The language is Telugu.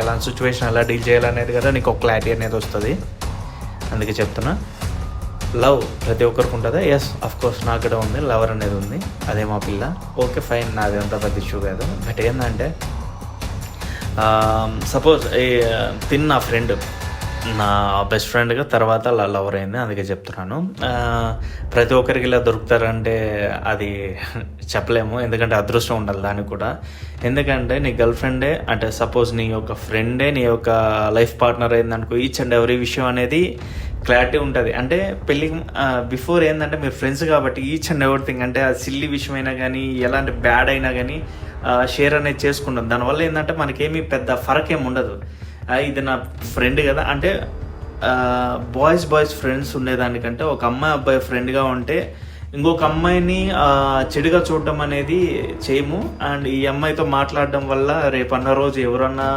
అలాంటి సిచ్యువేషన్ ఎలా డీల్ చేయాలనేది కదా నీకు ఒక క్లారిటీ అనేది వస్తుంది. అందుకే చెప్తున్నా, లవ్ ప్రతి ఒక్కరికి ఉంటుందా? ఎస్, అఫ్కోర్స్ నాకు కూడా ఉంది, లవర్ అనేది ఉంది, అదే మా పిల్ల. ఓకే ఫైన్, నాది అంత పెద్ద ఇష్యూ కాదు. బట్ ఏంటంటే సపోజ్ నా ఫ్రెండ్, నా బెస్ట్ ఫ్రెండ్గా తర్వాత లవర్ అయింది. అందుకే చెప్తున్నాను, ప్రతి ఒక్కరికి ఇలా దొరుకుతారంటే అది చెప్పలేము, ఎందుకంటే అదృష్టం ఉండాలి దానికి కూడా. ఎందుకంటే నీ గర్ల్ ఫ్రెండే అంటే సపోజ్ నీ యొక్క ఫ్రెండే నీ యొక్క లైఫ్ పార్ట్నర్ అయిందనుకో, ఈచ్ అండ్ ఎవ్రీ విషయం అనేది క్లారిటీ ఉంటుంది. అంటే పెళ్ళికి బిఫోర్ ఏంటంటే మీరు ఫ్రెండ్స్ కాబట్టి ఈచ్ అండ్ ఎవ్రీథింగ్, అంటే అది సిల్లీ విషయమైనా కానీ ఎలాంటి బ్యాడ్ అయినా కానీ షేర్ అనేది చేసుకుంటాం. దానివల్ల ఏంటంటే మనకేమీ పెద్ద ఫరక్ ఏమి ఉండదు. ఇది నా ఫ్రెండ్ కదా అంటే బాయ్స్ ఫ్రెండ్స్ ఉండేదానికంటే ఒక అమ్మాయి అబ్బాయి ఫ్రెండ్గా ఉంటే ఇంకొక అమ్మాయిని చెడుగా చూడడం అనేది చేయము. అండ్ ఈ అమ్మాయితో మాట్లాడడం వల్ల రేపన్న రోజు ఎవరన్నా